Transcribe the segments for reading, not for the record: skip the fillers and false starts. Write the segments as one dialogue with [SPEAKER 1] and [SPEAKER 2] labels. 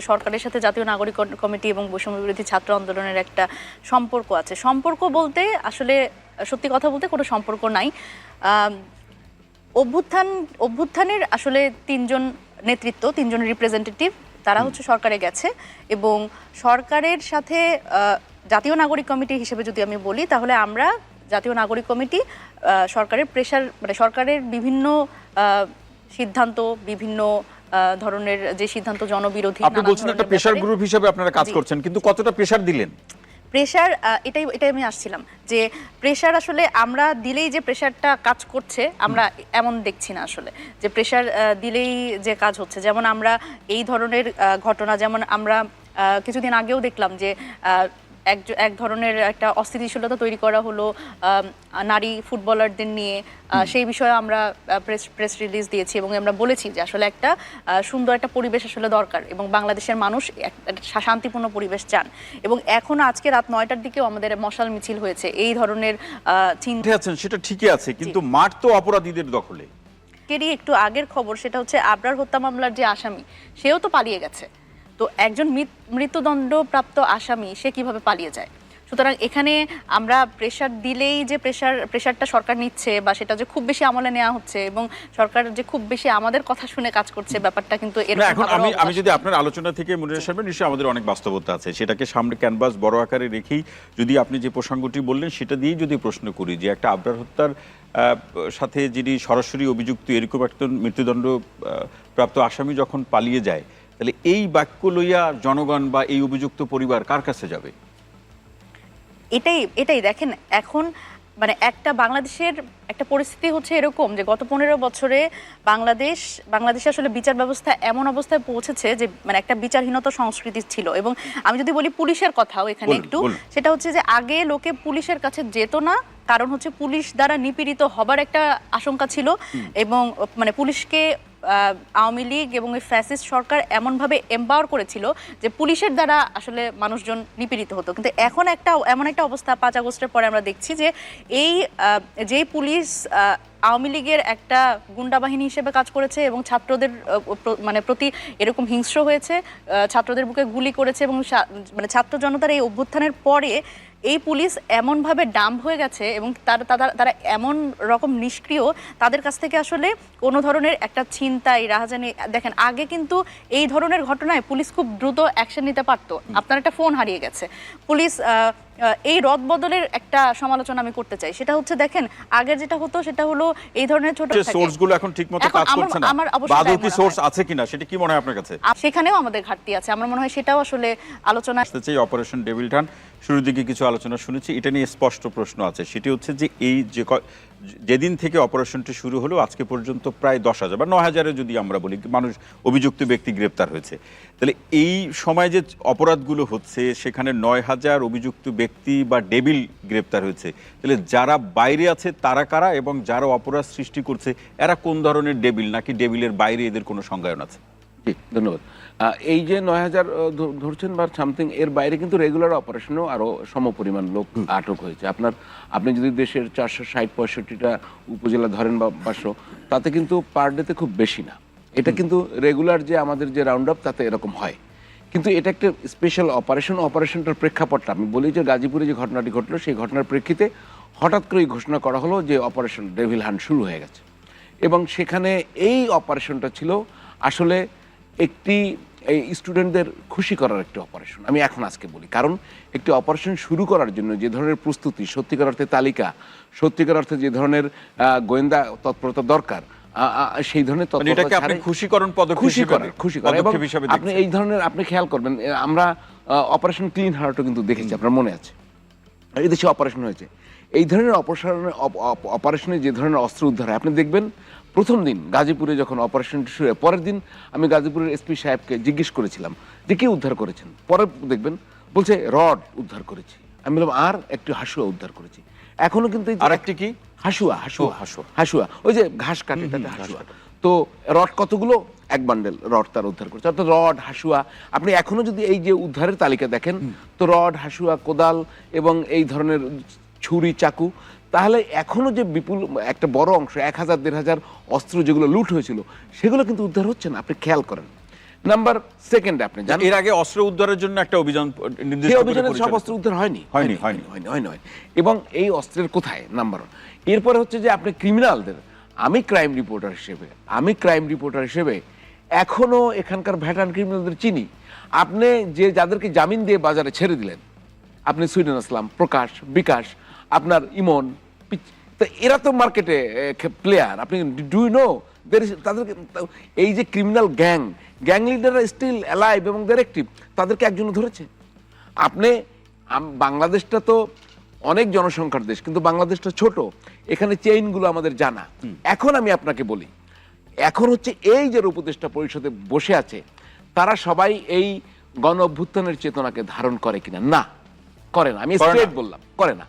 [SPEAKER 1] সরকারের সাথে জাতীয় নাগরিক কমিটি এবং বৈষম্য বিরোধী ছাত্র আন্দোলনের একটা সম্পর্ক আছে। সম্পর্ক বলতে আসলে সত্যি কথা বলতে কোনো সম্পর্ক নাই। অভ্যুত্থানের আসলে তিনজন রিপ্রেজেন্টেটিভ, তারা হচ্ছে সরকারে গেছে এবং সরকারের সাথে জাতীয় নাগরিক কমিটি হিসেবে যদি আমি বলি তাহলে আমরা জাতীয় নাগরিক কমিটি সরকারের প্রেশার মানে সরকারের বিভিন্ন সিদ্ধান্ত, বিভিন্ন ধরনের যে সিদ্ধান্ত জনবিরোধী,
[SPEAKER 2] আপনি বলছেন একটা প্রেশার গ্রুপ হিসেবে আপনারা কাজ করছেন, কিন্তু কতটা প্রেশার দিলেন?
[SPEAKER 1] প্রেশার এটাই আমি আসছিলাম যে প্রেশার আসলে আমরা দিলেই যে প্রেশারটা কাজ করছে আমরা এমন দেখছি না আসলে, যে প্রেশার দিলেই যে কাজ হচ্ছে। যেমন আমরা এই ধরনের ঘটনা, যেমন আমরা কিছুদিন আগেও দেখলাম যে এক ধরনের একটা অস্থিতিশীলতা তৈরি করা হলো নারী ফুটবলারদের নিয়ে, সেই বিষয়ে আমরা প্রেস রিলিজ দিয়েছি এবং আমরা বলেছি যে আসলে একটা সুন্দর একটা পরিবেশ আসলে দরকার এবং বাংলাদেশের মানুষ একটা শান্তিপূর্ণ পরিবেশ চান। এবং এখন আজকে রাত 9টার দিকেও আমাদের মশাল মিছিল হয়েছে এই ধরনের চিন্তা
[SPEAKER 2] আছেন, সেটা ঠিকই আছে, কিন্তু মাঠ তো অপরাধীদের দখলে।
[SPEAKER 1] একটু আগের খবর, সেটা হচ্ছে আবরার হত্যা মামলার যে আসামি সেও তো পালিয়ে গেছে। তো একজন মৃত্যুদণ্ডপ্রাপ্ত আসামি সে কিভাবে পালিয়ে যায়? সুতরাং এখানে আমরা প্রেশার দিলেই যে প্রেশারটা সরকার নিচ্ছে বা সেটা যে খুব বেশি আমলে নেওয়া হচ্ছে এবং সরকার যে খুব বেশি আমাদের কথা শুনে কাজ করছে, ব্যাপারটা কিন্তু
[SPEAKER 2] এখন আমি যদি আপনার আলোচনা থেকে মনিরা সাহেব, নিশ্চয়ই আমাদের অনেক বাস্তবতা আছে, সেটাকে সামনে ক্যানভাস বড় আকারে রেখেই যদি আপনি যে প্রসঙ্গটি বললেন সেটা দিয়েই যদি প্রশ্ন করি যে একটা আবরার হত্যার সাথে যিনি সরাসরি অভিযুক্ত এরকম একজন মৃত্যুদণ্ড প্রাপ্ত আসামি যখন পালিয়ে যায়, তাহলে এই বাক্য লইয়া জনগণ বা এই অভিযুক্ত পরিবার কার কাছে যাবে?
[SPEAKER 1] এটাই দেখেন, এখন মানে বাংলাদেশের একটা পরিস্থিতি হচ্ছে এরকম যে গত 15 বছরে বাংলাদেশে আসলে বিচার ব্যবস্থা এমন অবস্থায় পৌঁছেছে যে মানে একটা বিচারহীনতা সংস্কৃতি ছিল। এবং আমি যদি বলি পুলিশের কথাও এখানে একটু, সেটা হচ্ছে যে আগে লোকে পুলিশের কাছে যেত না, কারণ হচ্ছে পুলিশ দ্বারা নিপীড়িত হবার একটা আশঙ্কা ছিল এবং মানে পুলিশকে আওয়ামী লীগ এবং ওই ফ্যাসিস্ট সরকার এমনভাবে এম্পাওয়ার করেছিল যে পুলিশের দ্বারা আসলে মানুষজন নিপীড়িত হতো। কিন্তু এখন এমন একটা অবস্থা 5 আগস্টের পরে আমরা দেখছি যে যে পুলিশ আওয়ামী লীগের একটা গুন্ডা বাহিনী হিসেবে কাজ করেছে এবং ছাত্রদের মানে প্রতি এরকম হিংস্র হয়েছে, ছাত্রদের বুকে গুলি করেছে এবং মানে ছাত্র জনতার এই অভ্যুত্থানের পরে এই পুলিশ এমনভাবে ডাম্প হয়ে গেছে এবং তারা এমন রকম নিষ্ক্রিয়, তাদের কাছ থেকে আসলে কোনো ধরনের একটা ছিনতাই রাহাজানি, দেখেন আগে কিন্তু এই ধরনের ঘটনায় পুলিশ খুব দ্রুত অ্যাকশন নিতে পারতো। আপনার একটা ফোন হারিয়ে গেছে, পুলিশ এই রদবদলের একটা সমালোচনা আমি করতে চাই, সেটা হচ্ছে দেখেন আগের যেটা হতো সেটা হলো এই ধরনের ছোট
[SPEAKER 2] সোর্সগুলো এখন ঠিকমতো কাজ করছে না, বাদও কি সোর্স আছে কিনা সেটা কি মনে হয় আপনার কাছে?
[SPEAKER 1] সেখানেও আমাদের ঘাটতি আছে, আমার মনে হয় সেটাও আসলে আলোচনা
[SPEAKER 2] আসছে। অপারেশন ডেভিল টার্ন শুরুর দিকে কিছু আলোচনা শুনেছি, এটা নিয়ে স্পষ্ট প্রশ্ন আছে, সেটি হচ্ছে যে এই যেদিন থেকে অপারেশনটি শুরু হলো আজকে পর্যন্ত প্রায় 10,000 বা 9,000 যদি আমরা বলি মানুষ, অভিযুক্ত ব্যক্তি গ্রেপ্তার হয়েছে। তাহলে এই সময় যে অপরাধগুলো হচ্ছে সেখানে 9,000 অভিযুক্ত ব্যক্তি বা ডেভিল গ্রেপ্তার হয়েছে, তাহলে যারা বাইরে আছে তারা কারা এবং যারা অপরাধ সৃষ্টি করছে এরা কোন ধরনের ডেভিল, নাকি ডেভিলের বাইরে এদের কোনো সংজ্ঞায়ন আছে?
[SPEAKER 3] জি, ধন্যবাদ। এই যে 9,000 ধরছেন বা সামথিং, এর বাইরে কিন্তু রেগুলার অপারেশনেও আরও সমপরিমাণ লোক আটক হয়েছে। আপনি যদি দেশের 460-65টা উপজেলা ধরেন বা 500, তাতে কিন্তু পার ডেতে খুব বেশি না। এটা কিন্তু রেগুলার যে আমাদের যে রাউন্ড আপ তাতে এরকম হয়, কিন্তু এটা একটা স্পেশাল অপারেশনটার প্রেক্ষাপটটা আমি বলি যে গাজীপুরে যে ঘটনাটি ঘটলো সেই ঘটনার প্রেক্ষিতে হঠাৎ করেই ঘোষণা করা হলো যে অপারেশন ডেভিল হান্ট শুরু হয়ে গেছে এবং সেখানে এই অপারেশনটা ছিল আসলে একটি এই স্টুডেন্টদের খুশি করার একটি অপারেশন। আমি আজকে বলি, কারণ একটি অপারেশন শুরু করার জন্য যে ধরনের প্রস্তুতি, সত্যিকার অর্থে তালিকা, সত্যিকার অর্থে যে ধরনের গোয়েন্দা তৎপরতা দরকার, সেই ধরনের
[SPEAKER 2] খুশি করার
[SPEAKER 3] এবং আপনি এই ধরনের আপনি খেয়াল করবেন, আমরা অপারেশন ক্লিন হার্টও কিন্তু দেখেছি, আপনার মনে আছে এই দেশে অপারেশন হয়েছে। এই ধরনের অপারেশনে যে ধরনের অস্ত্র উদ্ধার হয় আপনি দেখবেন, প্রথম দিন গাজীপুরে যখন অপারেশনটি শুরু হয়, পরের দিন আমি গাজীপুরের এসপি সাহেবকে জিজ্ঞেস করেছিলাম যে কে উদ্ধার করেছেন, পরে দেখবেন বলছে রড উদ্ধার করেছি। আমি বললাম আর একটু হাসুয়া উদ্ধার করেছি। এখনো কিন্তু
[SPEAKER 2] আরেকটি কি
[SPEAKER 3] হাসুয়া ওই যে ঘাস কাটে তাতে হাসুয়া। তো রড কতগুলো, 1 বান্ডেল রড তার উদ্ধার করেছে। অর্থাৎ রড, হাসুয়া, আপনি এখনো যদি এই যে উদ্ধারের তালিকা দেখেন তো রড, হাসুয়া, কোদাল এবং এই ধরনের ছুরি, চাকু, তাহলে এখনো যে বিপুল একটা বড় অংশ 1,000-1,500 অস্ত্র যেগুলো লুট হয়েছিল সেগুলো কিন্তু উদ্ধার হচ্ছে না। আপনি খেয়াল করেন নাম্বার সেকেন্ড, আপনি জানেন
[SPEAKER 2] এর আগে অস্ত্র উদ্ধারের জন্য একটা অভিযান নির্দিষ্ট
[SPEAKER 3] সেই
[SPEAKER 2] করে
[SPEAKER 3] অভিযানে সব
[SPEAKER 2] পরিচালিত-
[SPEAKER 3] অস্ত্র উদ্ধার হয়নি
[SPEAKER 2] হয়নি।
[SPEAKER 3] হয়নি। এবং এই অস্ত্রের কোথায় নাম্বার ওয়ান। এরপরে হচ্ছে যে আপনি ক্রিমিনালদের, আমি ক্রাইম রিপোর্টার হিসেবে এখনো এখানকার ভ্যাটান ক্রিমিনালদের চিনি। আপনি যে যাদেরকে জামিন দিয়ে বাজারে ছেড়ে দিলেন, আপনি সুইডেন আসলাম, প্রকাশ, বিকাশ, আপনার ইমন, তো এরা তো মার্কেটে প্লেয়ার। আপনি ডু ইউ নো তাদেরকে, এই যে ক্রিমিনাল গ্যাং লিডাররা স্টিল অ্যালাইভ এবং দেয়ার অ্যাক্টিভ, তাদেরকে একজন ধরেছে। আপনি বাংলাদেশটা তো অনেক জনসংখ্যার দেশ, কিন্তু বাংলাদেশটা ছোট, এখানে চেইনগুলো আমাদের জানা। এখন আমি আপনাকে বলি, এখন হচ্ছে এই যে উপদেষ্টা পরিষদে বসে আছে, তারা সবাই এই গণ অভ্যুত্থানের চেতনাকে ধারণ করে কিনা? না, করে না। আমি স্ট্রেট বললাম, করে না।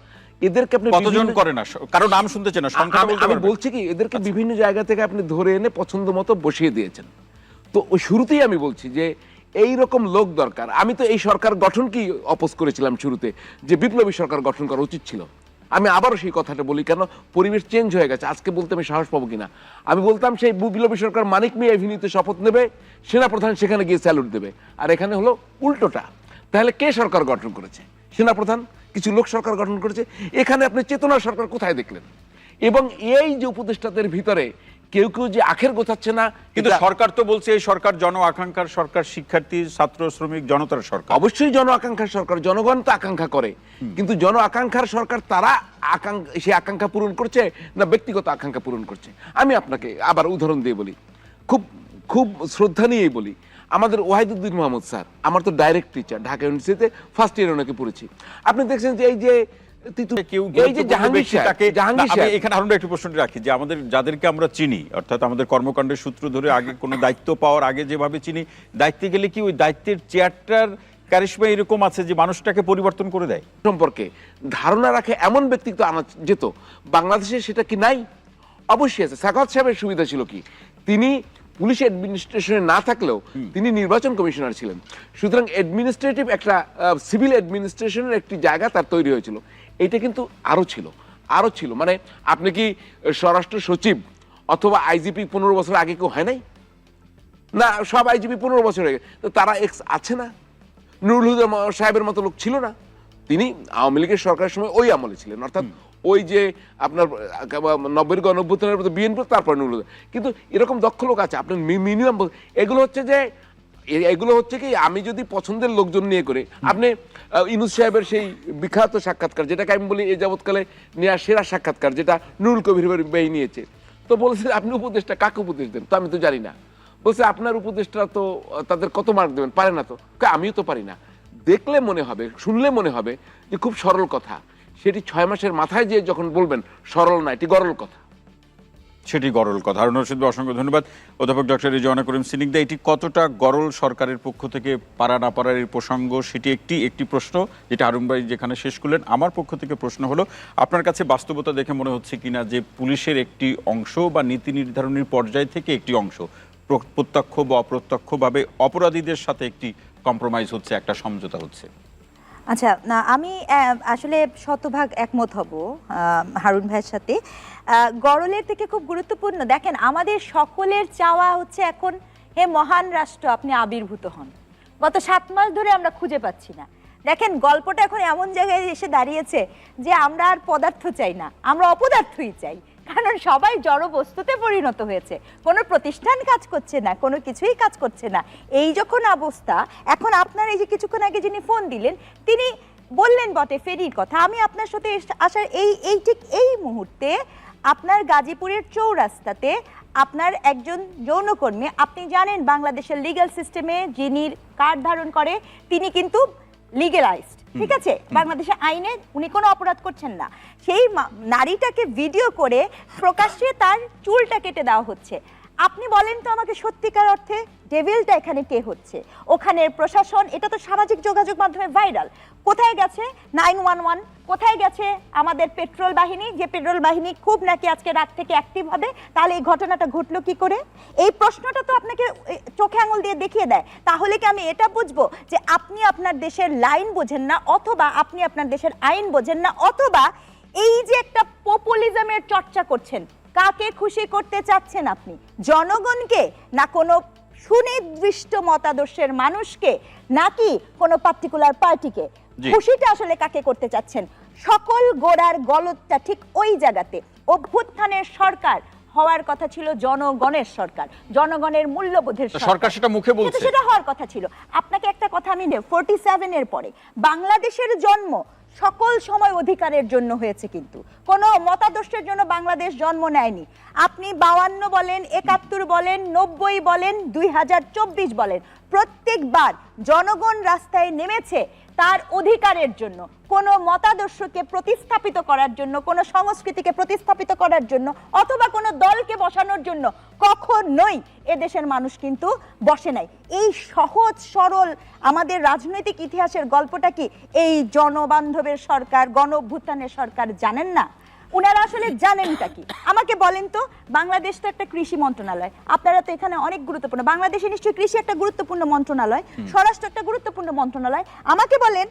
[SPEAKER 3] এদেরকে আপনি
[SPEAKER 2] কতজন করে না, কারো নাম শুনতে চাই না, সংখ্যাটা বলতে
[SPEAKER 3] আমি
[SPEAKER 2] পারবেন?
[SPEAKER 3] বলছি কি, এদেরকে বিভিন্ন জায়গা থেকে আপনি ধরে এনে পছন্দ মতো বসিয়ে দিয়েছেন। তো ওই শুরুতেই আমি বলছি যে এই রকম লোক দরকার। আমি তো এই সরকার গঠনকেই অপোজ করেছিলাম শুরুতে, যে বিপ্লবী সরকার গঠন করা উচিত ছিল। আমি আবারও সেই কথাটা বলি, কেন পরিবেশ চেঞ্জ হয়ে গেছে। আজকে বলতে আমি সাহস পাবো কিনা, আমি বলতাম সেই বিপ্লবী সরকার মানিক মিয়া এভিনিউতে শপথ নেবে, সেনাপ্রধান সেখানে গিয়ে স্যালুট দেবে, আর এখানে হলো উল্টোটা। তাহলে কে সরকার গঠন করেছে? সেনাপ্রধান, কিছু লোক সরকার গঠন করেছে। এখানে আপনি চেতনার সরকার কোথায় দেখলেন? এবং এই যে উপদেষ্টাদের ভিতরে কেউ কেউ যে আখের গোছাচ্ছে না,
[SPEAKER 2] কিন্তু সরকার তো বলছে এই সরকার জন আকাঙ্ক্ষার সরকার, শিক্ষার্থী, ছাত্র, শ্রমিক, জনতার সরকার।
[SPEAKER 3] অবশ্যই জন আকাঙ্ক্ষার সরকার, জনগণ তো আকাঙ্ক্ষা করে, কিন্তু জন আকাঙ্ক্ষার সরকার তারা সেই আকাঙ্ক্ষা পূরণ করছে না ব্যক্তিগত আকাঙ্ক্ষা পূরণ করছে? আমি আপনাকে আবার উদাহরণ দিয়ে বলি, খুব খুব শ্রদ্ধা নিয়েই বলি। আমাদের ওয়াহিদুদ্দিন মাহমুদ স্যার, আমার তো ডাইরেক্ট টিচার, ঢাকা ইউনিভার্সিটিতে ফার্স্ট ইয়ার ওনাকে পড়েছি। আপনি দেখছেন যে এই যে জাহাঙ্গীর সাহেব,
[SPEAKER 2] এখানে আরো একটু প্রশ্নটি রাখি, যে আমাদের যাদেরকে আমরা চিনি, অর্থাৎ আমাদের কর্মকাণ্ডের সূত্র ধরে আগে কোনো দায়িত্ব পাওয়ার আগে যেভাবে চিনি, দায়িত্বে গেলে কি ওই দায়িত্বের চেয়ারটার কারিশমা এরকম আছে যে মানুষটাকে পরিবর্তন করে দেয়?
[SPEAKER 3] সম্পর্কে ধারণা রাখে এমন ব্যক্তিত্ব আনা যেত। বাংলাদেশে সেটা কি নাই? অবশ্যই আছে। সাখাওয়াত সাহেবের সুবিধা ছিল কি, তিনি পুলিশ অ্যাডমিনিস্ট্রেশনে না থাকলেও তিনি নির্বাচন কমিশনার ছিলেন। সুতরাং অ্যাডমিনিস্ট্রেটিভ একটা সিভিল অ্যাডমিনিস্ট্রেশনের একটি জায়গা তার তৈরি হয়েছিল। এটা কিন্তু আরো ছিল। মানে আপনি কি স্বরাষ্ট্র সচিব অথবা আইজিপি 15 বছর আগে কেউ হয় নাই? না, সব আইজিপি 15 বছর হয়ে গেছে। তো তারা এক্স আছে না? নুরুল হুদা সাহেবের মতো লোক ছিল না? তিনি আওয়ামী লীগের সরকারের সময় ওই আমলে ছিলেন, অর্থাৎ ওই যে আপনার 90-এর গণঅভ্যুত্থানের মধ্যে বিএনপি, তারপর নুরুল হুদা। কিন্তু এরকম দক্ষ লোক আছে আপনার মিনিমাম। এগুলো হচ্ছে কি, আমি যদি পছন্দের লোকজন নিয়ে করে, আপনি ইনুস সাহেবের সেই বিখ্যাত সাক্ষাৎকার, যেটাকে আমি বলি এই যাবৎকালে নেওয়া সেরা সাক্ষাৎকার, যেটা নুরুল কবির ভাই নিয়েছে, তো বলেছে আপনি উপদেশটা কাকে উপদেশ দেন? তো আমি তো জানি না। বলছে আপনার উপদেশটা তো তাদের কত মার্ক দেবেন? পারে না তো। আমিও তো পারি না। দেখলে মনে হবে, শুনলে মনে হবে যে খুব সরল কথা, সেটি 6 মাসের মাথায় যে যখন বলবেন সরল না, এটি গরল কথা।
[SPEAKER 2] সেটি গরল কথা। হারুন রশিদ, অসংখ্য ধন্যবাদ। অধ্যাপক ডক্টর রেজওয়ানা করিম সিনিকদা, এটি কতটা গরল সরকারের পক্ষ থেকে পারা না পারার এই প্রসঙ্গ, সেটি একটি প্রশ্ন যেটা হারুন ভাই যেখানে শেষ করলেন। আমার পক্ষ থেকে প্রশ্ন হলো, আপনার কাছে বাস্তবতা দেখে মনে হচ্ছে কিনা যে পুলিশের একটি অংশ বা নীতি নির্ধারণের পর্যায় থেকে একটি অংশ প্রত্যক্ষ বা অপ্রত্যক্ষভাবে অপরাধীদের সাথে একটি কম্প্রোমাইজ হচ্ছে, একটা সমঝোতা হচ্ছে?
[SPEAKER 4] আচ্ছা, না আমি আসলে শতভাগ একমত হব হারুন ভাইয়ের সাথে। গরলের থেকে খুব গুরুত্বপূর্ণ, দেখেন আমাদের সকলের চাওয়া হচ্ছে এখন, হে মহান রাষ্ট্র আপনি আবির্ভূত হন। গত 7 মাস ধরে আমরা খুঁজে পাচ্ছি না। দেখেন গল্পটা এখন এমন জায়গায় এসে দাঁড়িয়েছে যে আমরা আর পদার্থ চাই না, আমরা অপদার্থই চাই। কারণ সবাই জড় বস্তুতে পরিণত হয়েছে, কোনো প্রতিষ্ঠান কাজ করছে না, কোনো কিছুই কাজ করছে না। এই যখন অবস্থা, এখন আপনার এই যে কিছুক্ষণ আগে যিনি ফোন দিলেন, তিনি বললেন বটে ফেরির কথা। আমি আপনার সাথে আসার ঠিক এই মুহূর্তে আপনার গাজীপুরের চৌরাস্তাতে আপনার একজন যৌনকর্মী, আপনি জানেন বাংলাদেশের লিগ্যাল সিস্টেমে যিনি কার্ড ধারণ করে তিনি কিন্তু লিগ্যালাইজড, ঠিক আছে? বাংলাদেশের আইনে উনি কোনো অপরাধ করছেন না। সেই নারীটাকে ভিডিও করে প্রকাশ্যে তার চুলটা কেটে দেওয়া হচ্ছে। আপনি বলেন তো আমাকে, সত্যিকার অর্থে ডেভিলটা এখানে কে হচ্ছে? ওখানের প্রশাসন, এটা তো সামাজিক যোগাযোগ মাধ্যমে ভাইরাল। কোথায় গেছে 911? কোথায় গেছে আমাদের পেট্রোল বাহিনী, যে পেট্রোল বাহিনী খুব নাকি আজকে রাত থেকে অ্যাক্টিভ হবে? তাহলে এই ঘটনাটা ঘটলো কি করে? এই প্রশ্নটা তো আপনাকে চোখে আঙুল দিয়ে দেখিয়ে দেয়। তাহলে কি আমি এটা বুঝবো যে আপনি আপনার দেশের লাইন বোঝেন না, অথবা আপনি আপনার দেশের আইন বোঝেন না, অথবা এই যে একটা পপুলিজমের চর্চা করছেন, কাকে খুশি করতে চাচ্ছেন আপনি? জনগণকে, না কোনো সুনির্দিষ্ট মতাদর্শের মানুষকে নাকি কোনো পার্টিকুলার পার্টিকে?
[SPEAKER 2] জি।
[SPEAKER 4] খুশিটা আসলে কাকে করতে চাচ্ছেন? সকল গোড়ার গলতটা ঠিক ওই জায়গাতে। অভ্যুত্থানের সরকার হওয়ার কথা ছিল জনগণের সরকার, জনগণের মূল্যবোধের
[SPEAKER 2] তো সরকার সেটা মুখে বলছে।
[SPEAKER 4] কিন্তু সেটা হওয়ার কথা ছিল। আপনাকে একটা কথা আমি 47 এর পরে বাংলাদেশের জন্ম সকল সময় অধিকারের জন্য হয়েছে, কিন্তু কোনো মতাদর্শের জন্য বাংলাদেশ জন্ম নেয়নি। আপনি 52 বলেন, 71 বলেন, 90 বলেন, 2024 বলেন, প্রত্যেকবার জনগণ রাস্তায় নেমেছে তার অধিকারের জন্য, কোনো মতাদর্শকে প্রতিস্থাপিত করার জন্য, কোনো সংস্কৃতিকে প্রতিস্থাপিত করার জন্য, অথবা কোনো দলকে বসানোর জন্য কখনোই এদেশের মানুষ কিন্তু বসে নাই। এই সহজ সরল আমাদের রাজনৈতিক ইতিহাসের গল্পটা কি এই জনবান্ধবের সরকার, গণ অভ্যুত্থানের সরকার জানেন না? উনারা আসলে জানেনটা কি আমাকে বলেন তো। বাংলাদেশ তো একটা কৃষি মন্ত্রণালয়, আপনারা তো এখানে অনেক গুরুত্বপূর্ণ, বাংলাদেশে নিশ্চয়ই কৃষি একটা গুরুত্বপূর্ণ মন্ত্রণালয়, স্বরাষ্ট্র একটা গুরুত্বপূর্ণ মন্ত্রণালয়। আমাকে বলেন